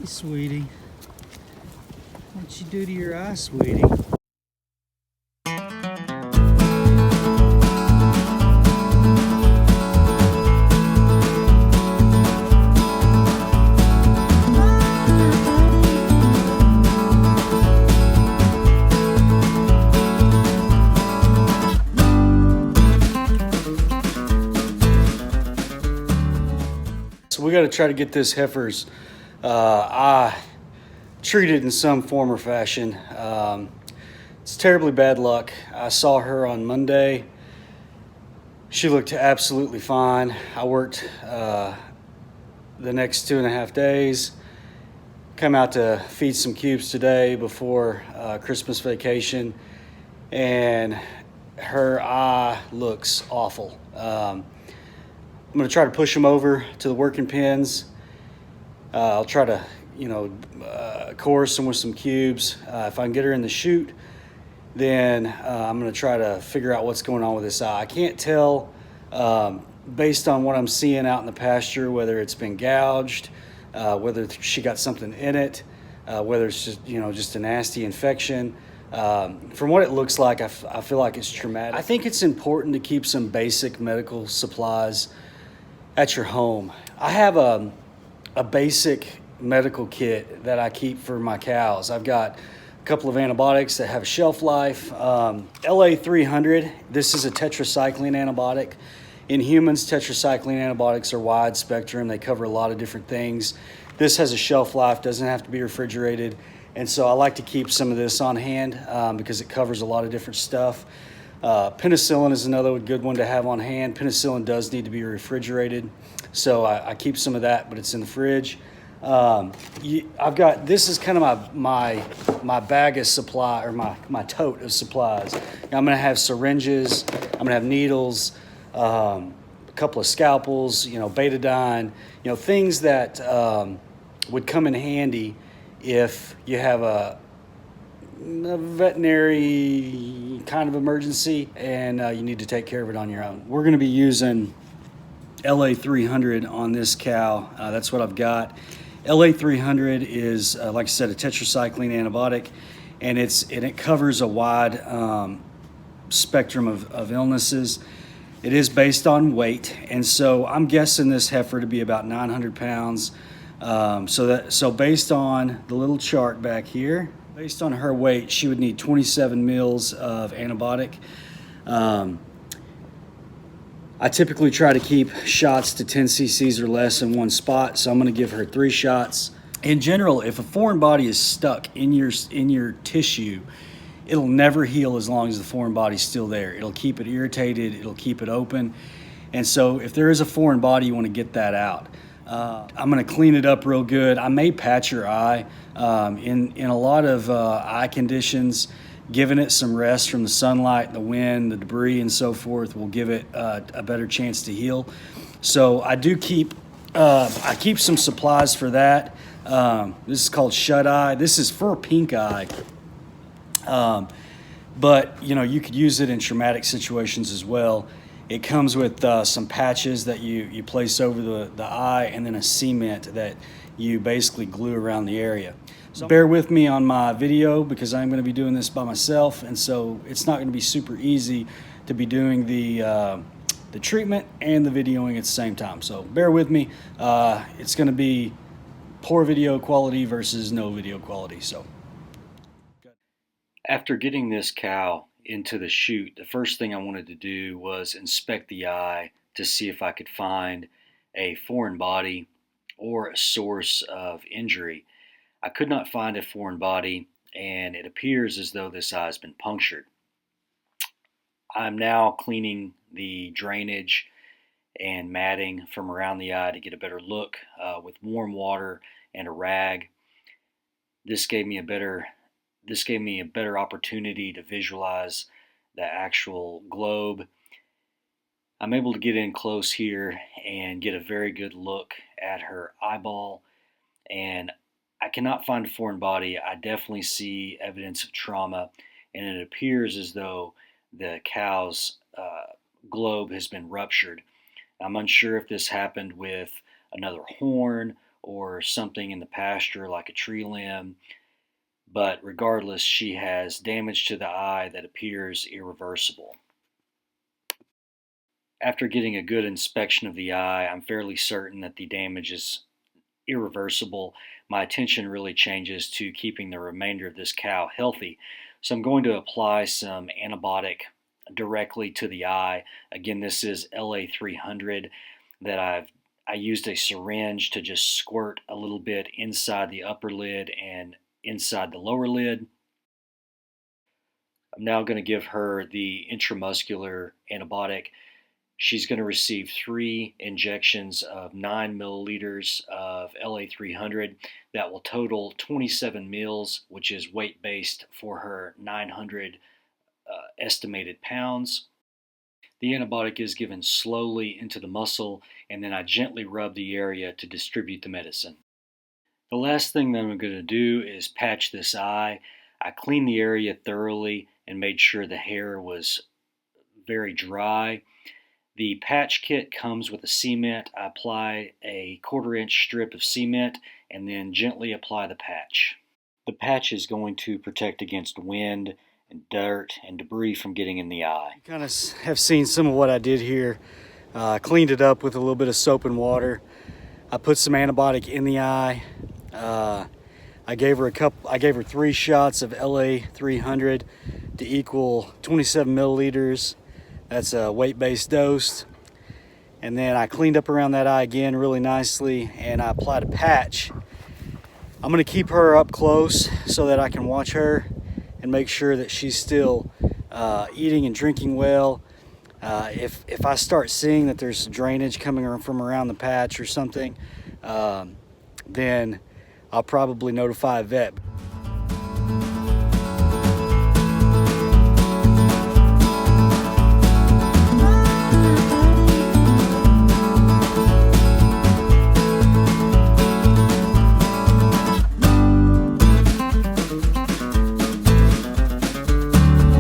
Hey, sweetie. What'd you do to your eye, sweetie? So we got to try to get this heifer's eye treated in some form or fashion. It's terribly bad luck. I saw her on Monday. She looked absolutely fine. I worked the next 2.5 days. Come out to feed some cubes today before Christmas vacation, and her eye looks awful. I'm going to try to push them over to the working pens. I'll try to, coerce them with some cubes. If I can get her in the chute, then I'm going to try to figure out what's going on with this eye. I can't tell based on what I'm seeing out in the pasture whether it's been gouged, whether she got something in it, whether it's just a nasty infection. From what it looks like, I feel like it's traumatic. I think it's important to keep some basic medical supplies at your home. I have a basic medical kit that I keep for my cows. I've got a couple of antibiotics that have a shelf life. LA300, this is a tetracycline antibiotic. In humans, tetracycline antibiotics are wide spectrum. They cover a lot of different things. This has a shelf life, doesn't have to be refrigerated. And so I like to keep some of this on hand because it covers a lot of different stuff. Penicillin is another good one to have on hand. Penicillin does need to be refrigerated, so I keep some of that, but it's in the fridge. I've got, this is kind of my bag of supply, or my tote of supplies. Now, I'm going to have syringes, I'm going to have needles, a couple of scalpels, betadine, things that would come in handy if you have a veterinary kind of emergency and you need to take care of it on your own. We're going to be using LA300 on this cow. That's what I've got. LA300 is, like I said, a tetracycline antibiotic, and it covers a wide spectrum of illnesses. It is based on weight, and so I'm guessing this heifer to be about 900 pounds. So based on the little chart back here, based on her weight, she would need 27 mils of antibiotic. I typically try to keep shots to 10 cc's or less in one spot, so I'm going to give her 3 shots. In general, if a foreign body is stuck in your tissue, it'll never heal as long as the foreign body's still there. It'll keep it irritated, it'll keep it open. And so if there is a foreign body, you want to get that out. I'm going to clean it up real good. I may patch your eye. In a lot of eye conditions, giving it some rest from the sunlight, the wind, the debris, and so forth will give it a better chance to heal. So I do keep some supplies for that. This is called shut eye. This is for pink eye. But you could use it in traumatic situations as well. It comes with some patches that you place over the eye, and then a cement that you basically glue around the area. So bear with me on my video because I'm going to be doing this by myself, and so it's not going to be super easy to be doing the treatment and the videoing at the same time. So bear with me. It's going to be poor video quality versus no video quality. So after getting this cow into the chute, the first thing I wanted to do was inspect the eye to see if I could find a foreign body or a source of injury. I could not find a foreign body, and it appears as though this eye has been punctured. I'm now cleaning the drainage and matting from around the eye to get a better look with warm water and a rag. This gave me a better opportunity to visualize the actual globe. I'm able to get in close here and get a very good look at her eyeball, and I cannot find a foreign body. I definitely see evidence of trauma, and it appears as though the cow's globe has been ruptured. I'm unsure if this happened with another horn or something in the pasture like a tree limb. But regardless, she has damage to the eye that appears irreversible. After getting a good inspection of the eye, I'm fairly certain that the damage is irreversible. My attention really changes to keeping the remainder of this cow healthy. So I'm going to apply some antibiotic directly to the eye. Again, this is LA300 that I used a syringe to just squirt a little bit inside the upper lid and inside the lower lid. I'm now going to give her the intramuscular antibiotic. She's going to receive 3 injections of 9 milliliters of LA300. That will total 27 mils, which is weight based for her 900 estimated pounds. The antibiotic is given slowly into the muscle, and then I gently rub the area to distribute the medicine. The last thing that I'm going to do is patch this eye. I cleaned the area thoroughly and made sure the hair was very dry. The patch kit comes with a cement. I apply a 1/4-inch strip of cement and then gently apply the patch. The patch is going to protect against wind and dirt and debris from getting in the eye. You kind of have seen some of what I did here. I cleaned it up with a little bit of soap and water. I put some antibiotic in the eye. I gave her 3 shots of LA300 to equal 27 milliliters. That's a weight-based dose. And then I cleaned up around that eye again really nicely, and I applied a patch. I'm gonna keep her up close so that I can watch her and make sure that she's still eating and drinking well. If I start seeing that there's drainage coming from around the patch or something, then I'll probably notify a vet.